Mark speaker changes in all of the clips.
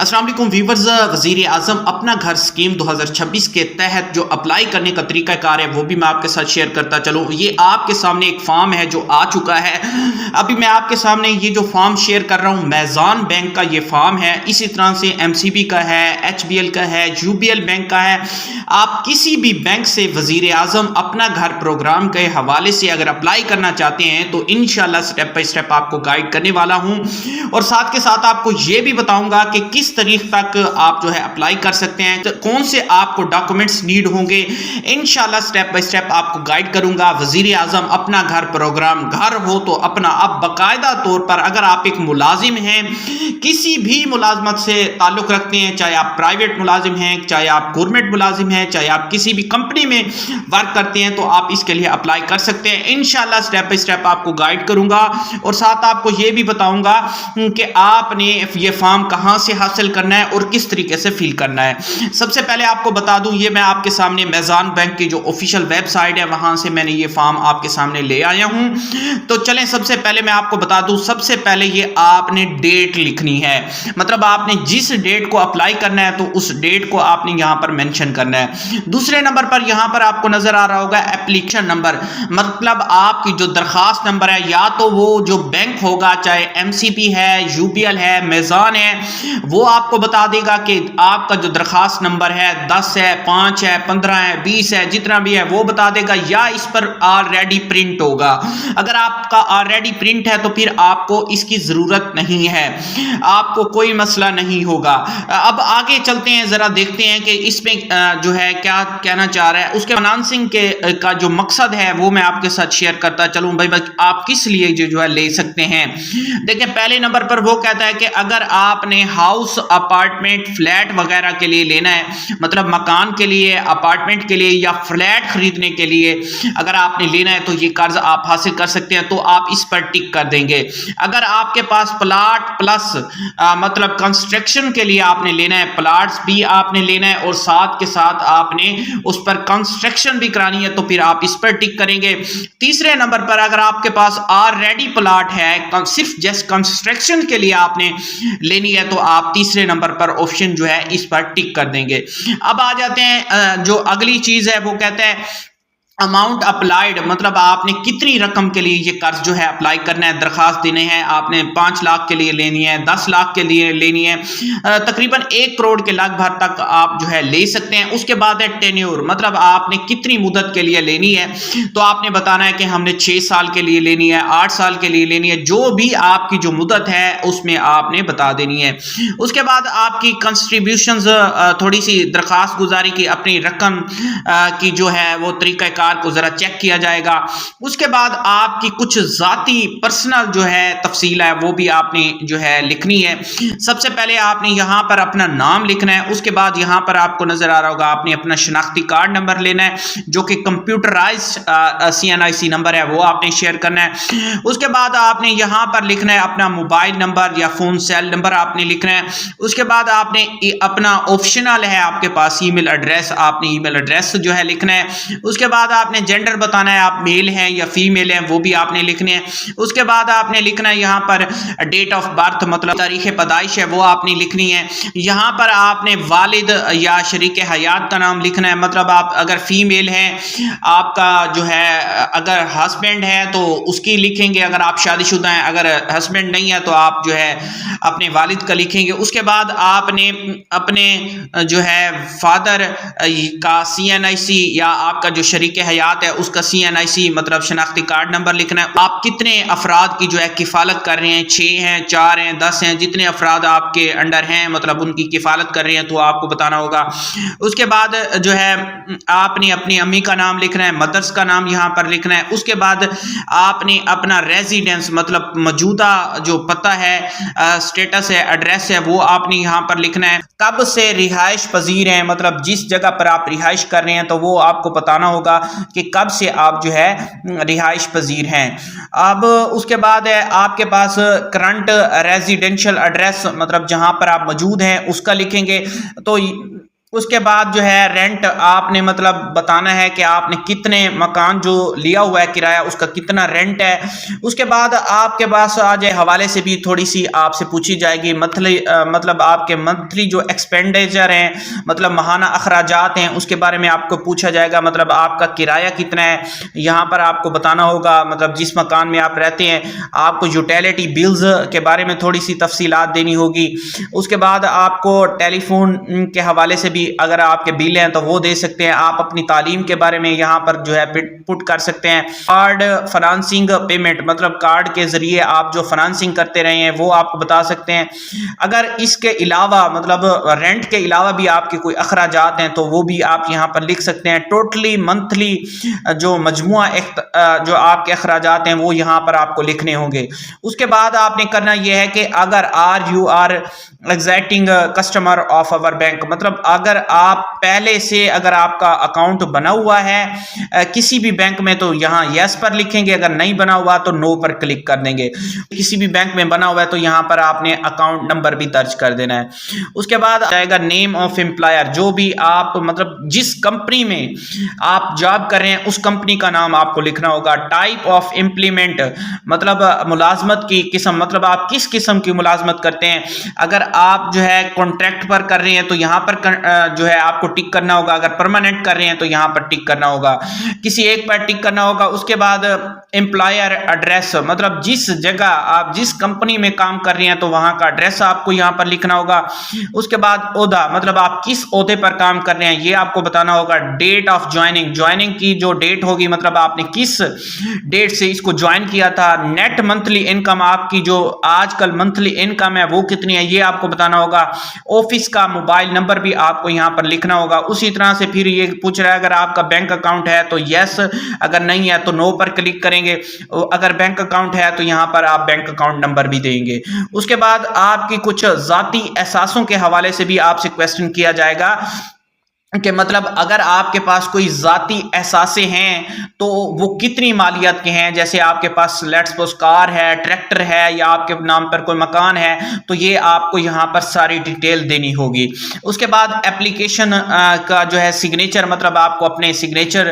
Speaker 1: अस्सलाम वालेकुम व्यूवर्स, वज़ीर आज़म अपना घर स्कीम 2026 के तहत जो अप्लाई करने का तरीक़ाकार है वो भी मैं आपके साथ शेयर करता चलूँ। ये आपके सामने एक फॉर्म है जो आ चुका है। अभी मैं आपके सामने ये जो फॉर्म शेयर कर रहा हूँ मैज़ान बैंक का ये फॉर्म है। इसी तरह से MCB का है, HBL का है, UBL बैंक का है। आप किसी भी बैंक से वज़ीर आज़म अपना घर प्रोग्राम के हवाले से अगर अप्लाई करना चाहते हैं तो इंशाल्लाह स्टेप बाय स्टेप आपको गाइड करने वाला हूँ और साथ के साथ आपको ये भी बताऊंगा कि किस तारीख तक आप जो है अप्लाई कर सकते हैं, तो कौन से आपको डॉक्यूमेंट्स नीड होंगे। इंशाल्लाह स्टेप बाय स्टेप आपको गाइड करूंगा। वज़ीर आज़म अपना घर प्रोग्राम, घर हो तो अपना। अब बाकायदा तौर पर अगर आप एक मुलाजिम हैं, किसी भी मुलाजमत से ताल्लुक रखते हैं, चाहे आप प्राइवेट मुलाजिम हैं, चाहे आप गवर्नमेंट मुलाजिम हैं, चाहे आप किसी भी कंपनी में वर्क करते हैं, तो आप इसके लिए अप्लाई कर सकते हैं। इंशाल्लाह स्टेप बाय स्टेप आपको गाइड करूंगा और साथ आपको ये भी बताऊंगा कि आपने ये फॉर्म कहां से हासिल करना है और किस तरीके से फिल करना है। सबसे पहले आपको बता दूं, ये मैं आपके सामने मैज़ान बैंक की जो ऑफिशियल वेबसाइट है वहां से मैंने ये फॉर्म आपके सामने ले आया हूं। तो चलें, सबसे पहले मैं आपको बता दूं, सबसे पहले ये आपने डेट लिखनी है। मतलब आपने जिस डेट को अप्लाई करना है तो उस डेट को आपने यहां पर मेंशन करना है। दूसरे नंबर पर यहां पर आपको नजर आ रहा होगा एप्लीकेशन नंबर, मतलब आपकी जो दरखास्त नंबर है, या तो वो जो बैंक होगा, चाहे MCB है, UBL है, मैज़ान है, वो आपको बता देगा कि आपका जो दरखास्त नंबर है 10 है, 5 है, 15 है, 20 है, जितना भी है वो बता देगा, या इस पर ऑलरेडी प्रिंट होगा। अगर आपका ऑलरेडी प्रिंट है तो फिर आपको इसकी जरूरत नहीं है, आपको कोई मसला नहीं होगा। अब आगे चलते हैं, जरा देखते हैं कि इसमें जो है क्या कहना चाह रहा है। उसके फाइनेंसिंग के का जो मकसद है वो मैं आपके साथ शेयर करता चलूं। भाई आप किस लिए जो है ले सकते हैं। देखिए, पहले नंबर पर वो कहता है कि अगर आपने हाउस, अपार्टमेंट, फ्लैट वगैरह के लिए लेना है, मतलब मकान के लिए, अपार्टमेंट के लिए या फ्लैट खरीदने के लिए अगर आपने लेना है तो ये कर्ज आप हासिल कर सकते हैं, तो आप इस पर टिक कर देंगे। अगर आपके पास प्लाट प्लस मतलब कंस्ट्रक्शन के लिए आपने लेना है, प्लाट्स भी आपने लेना है और साथ के साथ आपने उस पर कंस्ट्रक्शन भी करानी है, तो फिर आप इस पर टिक करेंगे। तीसरे नंबर पर अगर आपके पास ऑलरेडी प्लाट है, सिर्फ जस्ट कंस्ट्रक्शन के लिए आपने लेनी है, तो आप तीसरे नंबर पर ऑप्शन जो है इस पर टिक कर देंगे। अब आ जाते हैं जो अगली चीज है, वो कहते हैं अमाउंट अप्लाइड, मतलब आपने कितनी रकम के लिए ये कर्ज जो है अप्लाई करना है, दरखास्त देने हैं। आपने 5 लाख के लिए लेनी है, 10 लाख के लिए लेनी है, तकरीबन 1 करोड़ के लगभग तक आप जो है ले सकते हैं। उसके बाद है टेन्योर, मतलब आपने कितनी मुद्दत के लिए लेनी है, तो आपने बताना है कि हमने 6 साल के लिए लेनी है, 8 साल के लिए लेनी है, जो भी आपकी जो मुद्दत है उसमें आपने बता देनी है। उसके बाद आपकी कंट्रीब्यूशंस, थोड़ी सी दरखास्त गुजारी की अपनी रकम की जो है वो तरीका को जरा चेक किया जाएगा। उसके बाद आपकी कुछ जाती पर्सनल जो है तफसील है वो भी आपने जो है लिखनी है। सबसे पहले आपने यहां पर अपना नाम लिखना है। उसके बाद यहां पर आपको नजर आ रहा होगा आपने अपना शनाख्ती कार्ड नंबर लेना है, जो कि कंप्यूटराइज्ड CNIC नंबर है, वो आपने शेयर करना है। उसके बाद आपने यहां पर लिखना है अपना मोबाइल नंबर या फोन सेल नंबर आपने लिखना है। उसके बाद आपने अपना ऑप्शनल है आपके पास ईमेल एड्रेस, आपने ईमेल एड्रेस जो है लिखना है। उसके बाद आपने जेंडर बताना है, आप मेल हैं या फीमेल हैं, वो भी आपने लिखने हैं। उसके बाद आपने लिखना है यहाँ पर डेट ऑफ बर्थ, मतलब तारीख पैदाइश है, वो आपने लिखनी है। यहाँ पर आपने वालिद या शरीक हयात का नाम लिखना है, मतलब आप अगर फीमेल हैं, आपका जो है अगर हस्बैंड है तो उसकी लिखेंगे, अगर आप शादीशुदा हैं। अगर हस्बैंड नहीं है तो आप जो है अपने वालिद का लिखेंगे। उसके बाद आपने अपने जो है फादर का CNIC या आपका जो शरीक हयात है उसका CNIC मतलब शनाख्ती कार्ड नंबर लिखना है। आप कितने अफराद की जो है किफालत कर रहे हैं, 6 हैं, 4 हैं, 10 हैं, जितने अफराद आपके अंडर हैं, मतलब उनकी किफालत कर रहे हैं, तो आपको बताना होगा। उसके बाद जो है आपने अपनी अम्मी का नाम लिखना है, मदर्स का नाम यहाँ पर लिखना है। उसके बाद आपने अपना रेजिडेंस, मतलब मौजूदा जो पता है, स्टेटस है, एड्रेस है, वो आपने यहाँ पर लिखना है। कब से रिहाइश पजीर हैं, मतलब जिस जगह पर आप रिहाइश कर रहे हैं तो वो आपको बताना होगा कि कब से आप जो है रिहाइश पजीर हैं। अब उसके बाद है आपके पास करंट रेजिडेंशियल एड्रेस, मतलब जहां पर आप मौजूद हैं उसका लिखेंगे। तो उसके बाद जो है रेंट आपने मतलब बताना है कि आपने कितने मकान जो लिया हुआ है किराया उसका कितना रेंट है। उसके बाद आपके पास आ जाए हवाले से भी थोड़ी सी आपसे पूछी जाएगी मंथली मतलब आपके मंथली जो एक्सपेंडिचर हैं मतलब माहाना अखराजात हैं उसके बारे में आपको पूछा जाएगा। मतलब आपका किराया कितना है यहाँ पर आपको बताना होगा। मतलब जिस मकान में आप रहते हैं आपको यूटिलिटी बिल्स के बारे में थोड़ी सी तफसीलात देनी होगी। उसके बाद आपको टेलीफोन के हवाले से भी अगर आपके बिल हैं तो वो दे सकते हैं। आप अपनी तालीम के बारे में यहाँ पर जो है पुट कर सकते हैं। कार्ड फाइनेंसिंग पेमेंट मतलब कार्ड के जरिए आप जो फाइनेंसिंग करते रहे हैं वो आपको बता सकते हैं। अगर इसके अलावा मतलब रेंट के अलावा भी आपके कोई अखराजात हैं तो वो भी आप यहाँ पर लिख सकते हैं। टोटली मंथली जो मजमुआ जो आपके अखराजात हैं वो यहाँ पर आपको लिखने होंगे। उसके बाद आपने करना यह है कि अगर you are exacting customer of our bank मतलब अगर आप पहले से अगर आपका अकाउंट बना हुआ है किसी भी बैंक में तो यहाँ यस पर लिखेंगे, अगर नहीं बना हुआ तो नो पर क्लिक कर देंगे। किसी भी बैंक में बना हुआ है तो यहाँ पर आपने अकाउंट नंबर भी दर्ज कर देना है। उसके बाद आएगा नेम ऑफ एम्प्लॉयर, जो भी आप मतलब जिस कंपनी में आप जॉब कर रहे हैं उस कंपनी का नाम आपको लिखना होगा। टाइप ऑफ एम्प्लॉयमेंट मतलब मुलाजमत की किस्म मतलब आप किस किस्म की मुलाजमत करते हैं। अगर आप जो है कॉन्ट्रैक्ट पर कर रहे हैं तो यहाँ पर जो है आपको टिक करना होगा। अगर परमानेंट कर रहे हैं तो यहाँ पर टिक करना होगा, किसी एक पर टिक करना होगा। उसके बाद एम्प्लॉयर एड्रेस मतलब जिस जगह आप जिस कंपनी में काम कर रहे हैं तो वहां का एड्रेस आपको यहाँ पर लिखना होगा। उसके बाद ओहदा मतलब आप किस ओहदे पर काम कर रहे हैं ये आपको बताना होगा। डेट ऑफ ज्वाइनिंग, ज्वाइनिंग की जो डेट होगी मतलब आपने किस डेट से इसको ज्वाइन किया था। नेट मंथली इनकम आपकी जो आजकल मंथली इनकम है वो कितनी है ये आपको बताना होगा। ऑफिस का मोबाइल नंबर भी आपको यहाँ पर लिखना होगा। उसी तरह से फिर ये पूछ रहा है अगर आपका बैंक अकाउंट है तो यस, अगर नहीं है तो नो पर क्लिक करेंगे। अगर बैंक अकाउंट है तो यहाँ पर आप बैंक अकाउंट नंबर भी देंगे। उसके बाद आपकी कुछ जाती एहसासों के हवाले से भी आपसे क्वेश्चन किया जाएगा कि मतलब अगर आपके पास कोई जाती एहसासे हैं तो वो कितनी मालियत के हैं। जैसे आपके पास लेट्स सपोज कार है, ट्रैक्टर है या आपके नाम पर कोई मकान है तो ये आपको यहाँ पर सारी डिटेल देनी होगी। उसके बाद एप्लीकेशन का जो है सिग्नेचर मतलब आपको अपने सिग्नेचर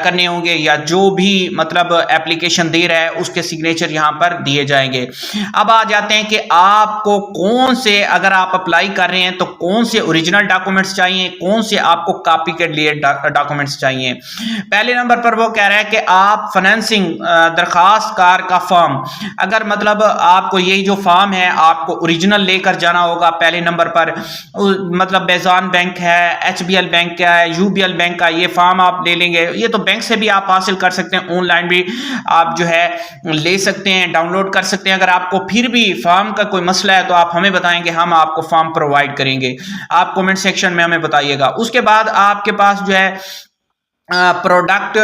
Speaker 1: करने होंगे या जो भी मतलब एप्लीकेशन दे रहा है उसके सिग्नेचर यहाँ पर दिए जाएंगे। अब आ जाते हैं कि आपको कौन से अगर आप अप्लाई कर रहे हैं तो कौन से ओरिजिनल डॉक्यूमेंट्स चाहिए, कौन से आपको कॉपी के लिए डॉक्यूमेंट्स चाहिए। पहले नंबर पर वो कह रहा है कि आप फाइनेंसिंग दरखास्त कार का फॉर्म, अगर मतलब आपको यही जो फॉर्म है आपको ओरिजिनल लेकर जाना होगा। पहले नंबर पर मतलब बेजान बैंक है, एचबीएल बैंक का है, यूबीएल बैंक का, ये फॉर्म आप ले लेंगे। ये तो बैंक से भी आप हासिल कर सकते हैं, ऑनलाइन भी आप जो है ले सकते हैं, डाउनलोड कर सकते हैं। अगर आपको फिर भी फॉर्म का कोई मसला है तो आप हमें बताएंगे, हम आपको फॉर्म प्रोवाइड करेंगे। आप कमेंट सेक्शन में हमें बताइएगा। उसके बाद आपके पास जो है प्रोडक्ट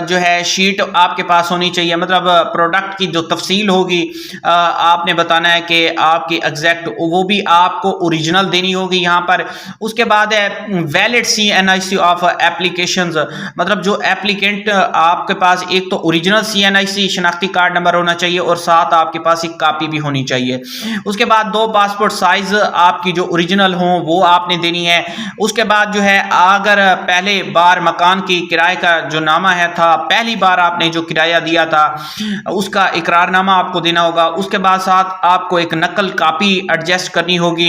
Speaker 1: जो है शीट आपके पास होनी चाहिए। मतलब प्रोडक्ट की जो तफसील होगी आपने बताना है कि आपकी एग्जैक्ट वो भी आपको ओरिजिनल देनी होगी यहाँ पर। उसके बाद है वैलिड CNIC ऑफ एप्लीकेशंस, मतलब जो एप्लीकेंट आपके पास एक तो ओरिजिनल CNIC शनाख्ती कार्ड नंबर होना चाहिए और साथ आपके पास एक कापी भी होनी चाहिए। उसके बाद 2 पासपोर्ट साइज आपकी जो ओरिजिनल हो वो आपने देनी है। उसके बाद जो है अगर पहले बार मकान की किराए का जो नामा है था, पहली बार आपने जो किराया दिया था उसका इकरारनामा आपको देना होगा। उसके बाद साथ आपको एक नकल कापी एडजस्ट करनी होगी।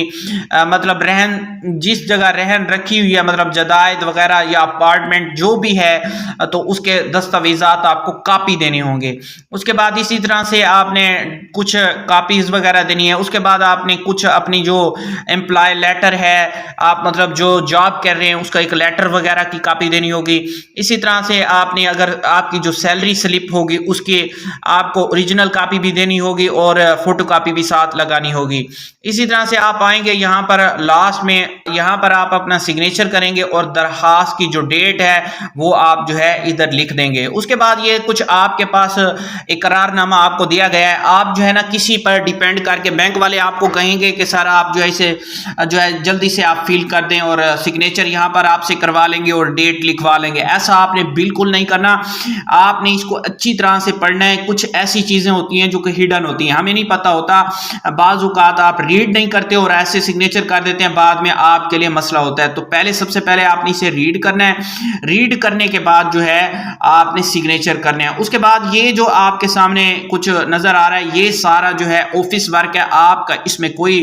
Speaker 1: मतलब रहन जिस जगह रहन रखी हुई है मतलब जदायद वगैरह या अपार्टमेंट जो भी है तो उसके दस्तावेजात आपको कापी देने होंगे। उसके बाद इसी तरह से आपने कुछ कापीज वगैरह देनी है। उसके बाद आपने कुछ अपनी जो एम्प्लॉय लेटर है आप मतलब जो जॉब कर रहे हैं उसका एक लेटर वगैरह की कापी देनी होगी। इसी तरह से आपने अगर आपकी जो सैलरी स्लिप होगी उसकी आपको ओरिजिनल कापी भी देनी होगी और फोटो कापी भी साथ लगानी होगी। इसी तरह से आप आएंगे यहाँ पर लास्ट में, यहाँ पर आप अपना सिग्नेचर करेंगे और दरखास्त की जो डेट है वो आप जो है इधर लिख देंगे। उसके बाद ये कुछ आपके पास इकरारनामा आपको दिया गया है, आप जो है ना किसी पर डिपेंड करके बैंक वाले आपको कहेंगे कि सर आप जो है इसे जो है जल्दी से आप फिल कर दें और सिग्नेचर यहाँ पर आपसे करवा लेंगे और डेट लिखवा लेंगे। ऐसा
Speaker 2: ऐसा आपने बिल्कुल नहीं करना। आपने इसको अच्छी तरह से पढ़ना है। कुछ ऐसी चीजें होती हैं जो कि हिडन होती हैं, हमें नहीं पता होता। बाज़ औक़ात आप रीड नहीं करते और ऐसे सिग्नेचर कर देते हैं, बाद में आपके लिए मसला होता है। तो पहले सबसे पहले आपने इसे रीड करना है। रीड करने के बाद जो है आपने सिग्नेचर करने हैं। उसके बाद ये जो आपके सामने कुछ नजर आ रहा है, ये सारा जो है ऑफिस वर्क है आपका, इसमें कोई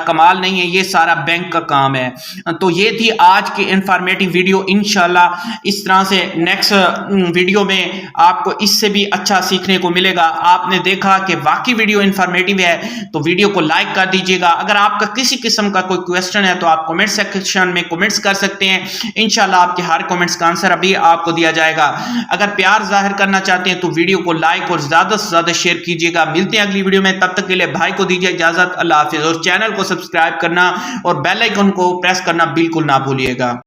Speaker 2: कमाल नहीं है, ये सारा बैंक का काम है। तो ये थी आज की इंफॉर्मेटिव वीडियो। इंशाल्लाह इस तरह से नेक्स्ट वीडियो में आपको इससे भी अच्छा सीखने को मिलेगा। आपने देखा कि वाकई वीडियो इंफॉर्मेटिव है तो वीडियो को लाइक कर दीजिएगा। अगर आपका किसी किस्म का कोई क्वेश्चन है तो आप कमेंट सेक्शन में कमेंट्स कर सकते हैं। इंशाल्लाह आपके हर कमेंट्स का आंसर अभी आपको दिया जाएगा। अगर प्यार जाहिर करना चाहते हैं तो वीडियो को लाइक और ज्यादा से ज्यादा शेयर कीजिएगा। मिलते हैं अगली वीडियो में, तब तक के लिए भाई को दीजिए इजाजत। अल्लाह हाफिज। और चैनल को सब्सक्राइब करना और बेल आइकन को प्रेस करना बिल्कुल ना भूलिएगा।